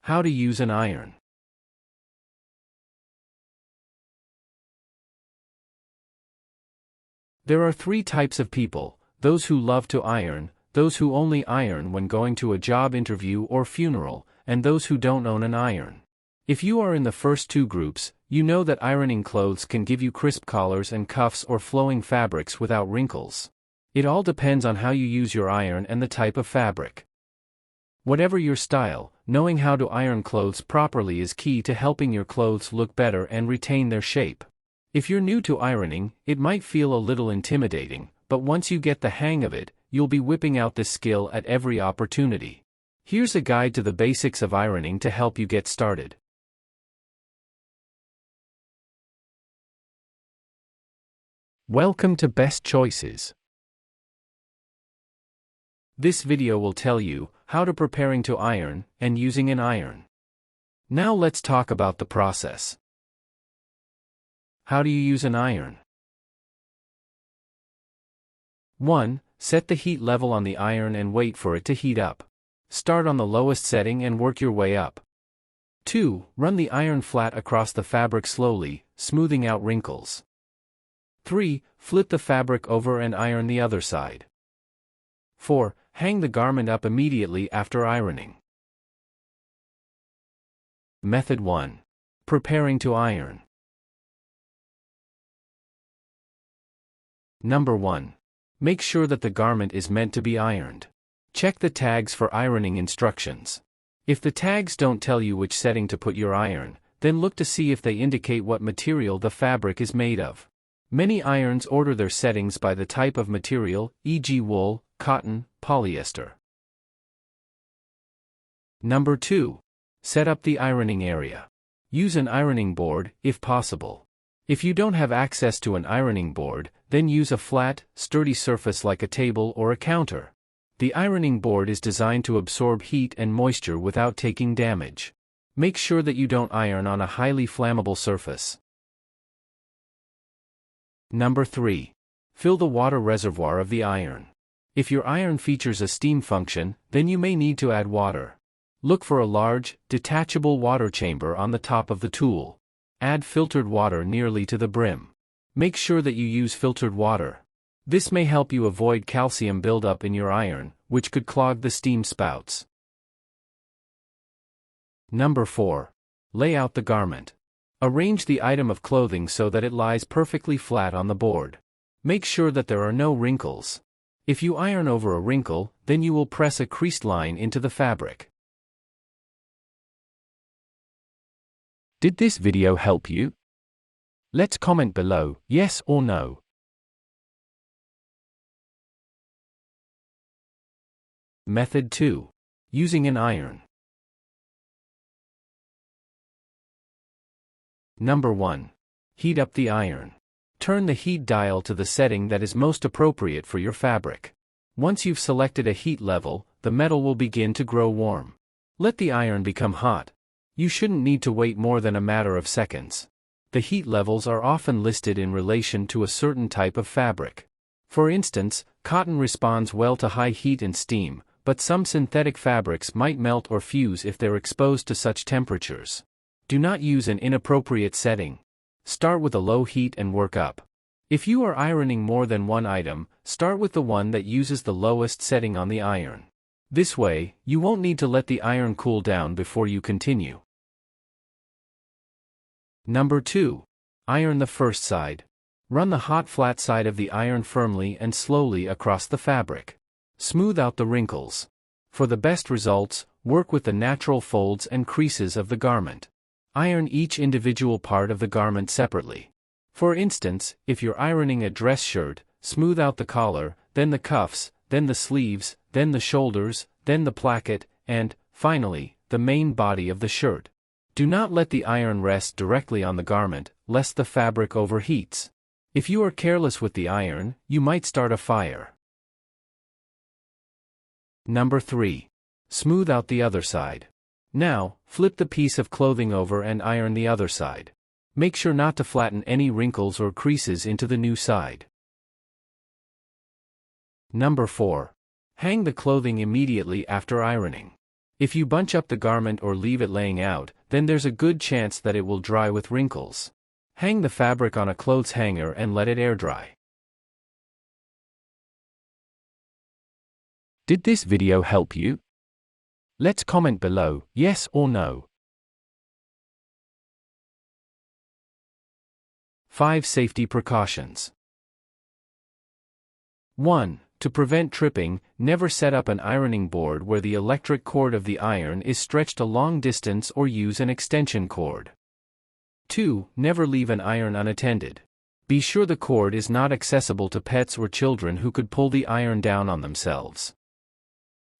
How to use an iron. There are three types of people: those who love to iron, those who only iron when going to a job interview or funeral, and those who don't own an iron. If you are in the first two groups, you know that ironing clothes can give you crisp collars and cuffs or flowing fabrics without wrinkles. It all depends on how you use your iron and the type of fabric. Whatever your style, knowing how to iron clothes properly is key to helping your clothes look better and retain their shape. If you're new to ironing, it might feel a little intimidating, but once you get the hang of it, you'll be whipping out this skill at every opportunity. Here's a guide to the basics of ironing to help you get started. Welcome to Best Choices. This video will tell you how to preparing to iron and using an iron. Now let's talk about the process. How do you use an iron? 1. Set the heat level on the iron and wait for it to heat up. Start on the lowest setting and work your way up. 2. Run the iron flat across the fabric slowly, smoothing out wrinkles. 3. Flip the fabric over and iron the other side. 4. Hang the garment up immediately after ironing. Method 1. Preparing to iron. Number 1. Make sure that the garment is meant to be ironed. Check the tags for ironing instructions. If the tags don't tell you which setting to put your iron, then look to see if they indicate what material the fabric is made of. Many irons order their settings by the type of material, e.g. wool, cotton, polyester. Number 2. Set up the ironing area. Use an ironing board, if possible. If you don't have access to an ironing board, then use a flat, sturdy surface like a table or a counter. The ironing board is designed to absorb heat and moisture without taking damage. Make sure that you don't iron on a highly flammable surface. Number 3. Fill the water reservoir of the iron. If your iron features a steam function, then you may need to add water. Look for a large, detachable water chamber on the top of the tool. Add filtered water nearly to the brim. Make sure that you use filtered water. This may help you avoid calcium buildup in your iron, which could clog the steam spouts. Number 4. Lay out the garment. Arrange the item of clothing so that it lies perfectly flat on the board. Make sure that there are no wrinkles. If you iron over a wrinkle, then you will press a creased line into the fabric. Did this video help you? Let's comment below, yes or no. Method 2. Using an iron. Number 1. Heat up the iron. Turn the heat dial to the setting that is most appropriate for your fabric. Once you've selected a heat level, the metal will begin to grow warm. Let the iron become hot. You shouldn't need to wait more than a matter of seconds. The heat levels are often listed in relation to a certain type of fabric. For instance, cotton responds well to high heat and steam, but some synthetic fabrics might melt or fuse if they're exposed to such temperatures. Do not use an inappropriate setting. Start with a low heat and work up. If you are ironing more than one item, start with the one that uses the lowest setting on the iron. This way, you won't need to let the iron cool down before you continue. Number 2. Iron the first side. Run the hot flat side of the iron firmly and slowly across the fabric. Smooth out the wrinkles. For the best results, work with the natural folds and creases of the garment. Iron each individual part of the garment separately. For instance, if you're ironing a dress shirt, smooth out the collar, then the cuffs, then the sleeves, then the shoulders, then the placket, and, finally, the main body of the shirt. Do not let the iron rest directly on the garment, lest the fabric overheats. If you are careless with the iron, you might start a fire. Number 3. Smooth out the other side. Now, flip the piece of clothing over and iron the other side. Make sure not to flatten any wrinkles or creases into the new side. Number 4. Hang the clothing immediately after ironing. If you bunch up the garment or leave it laying out, then there's a good chance that it will dry with wrinkles. Hang the fabric on a clothes hanger and let it air dry. Did this video help you? Let's comment below, yes or no. 5 safety precautions. 1. To prevent tripping, never set up an ironing board where the electric cord of the iron is stretched a long distance or use an extension cord. 2. Never leave an iron unattended. Be sure the cord is not accessible to pets or children who could pull the iron down on themselves.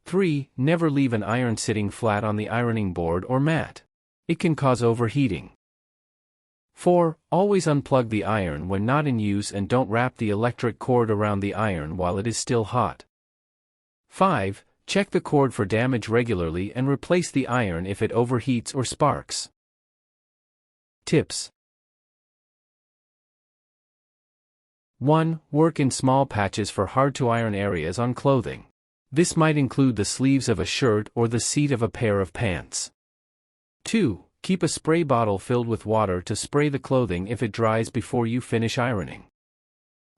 3. Never leave an iron sitting flat on the ironing board or mat. It can cause overheating. 4. Always unplug the iron when not in use and don't wrap the electric cord around the iron while it is still hot. 5. Check the cord for damage regularly and replace the iron if it overheats or sparks. Tips. 1. Work in small patches for hard-to-iron areas on clothing. This might include the sleeves of a shirt or the seat of a pair of pants. 2. Keep a spray bottle filled with water to spray the clothing if it dries before you finish ironing.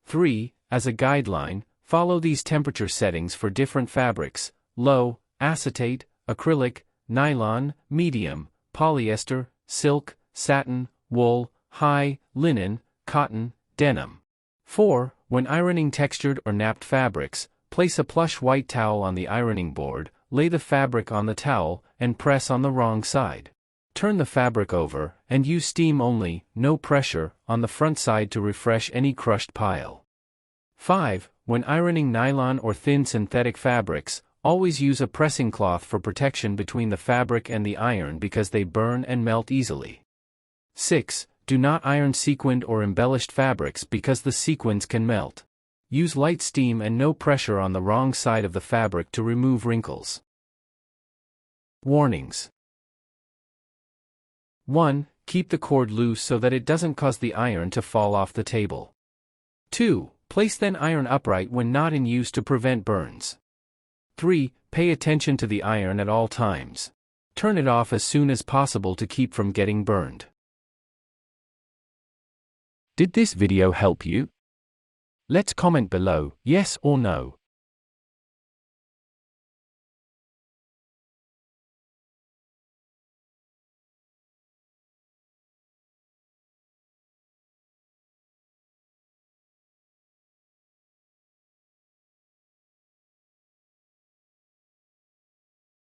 3. As a guideline, follow these temperature settings for different fabrics: low, acetate, acrylic, nylon, medium, polyester, silk, satin, wool, high, linen, cotton, denim. 4. When ironing textured or napped fabrics, place a plush white towel on the ironing board, lay the fabric on the towel, and press on the wrong side. Turn the fabric over, and use steam only, no pressure, on the front side to refresh any crushed pile. 5. When ironing nylon or thin synthetic fabrics, always use a pressing cloth for protection between the fabric and the iron because they burn and melt easily. 6. Do not iron sequined or embellished fabrics because the sequins can melt. Use light steam and no pressure on the wrong side of the fabric to remove wrinkles. Warnings. 1. Keep the cord loose so that it doesn't cause the iron to fall off the table. 2. Place then iron upright when not in use to prevent burns. 3. Pay attention to the iron at all times. Turn it off as soon as possible to keep from getting burned. Did this video help you? Let's comment below, yes or no.